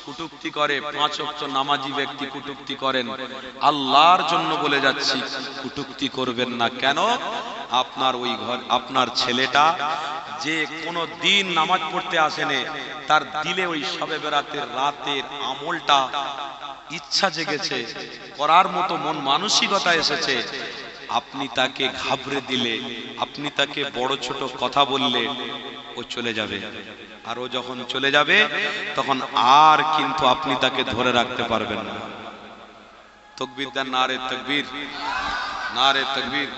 কটূক্তি করে, 5 ওয়াক্ত নামাজি ব্যক্তি কটূক্তি করেন। আল্লাহর জন্য বলে যাচ্ছি, কটূক্তি করবেন না। কেন? আপনার ওই ঘর, আপনার ছেলেটা যে কোনো দিন নামাজ পড়তে আসেনে, তার দিলে ওই শবে বরাতের রাতের আমলটা ইচ্ছা জেগেছে, করার মতো মন মানসিকতা এসেছে। আপনি তাকে ঘাবড়ে দিলে, আপনি তাকে বড় ছোট কথা বললে, ও চলে যাবে। আর ও যখন চলে যাবে তখন আর কিন্তু আপনি তাকে ধরে রাখতে পারবেন না। তাকবীর দেন, নারে তাকবীর, নারে তাকবীর।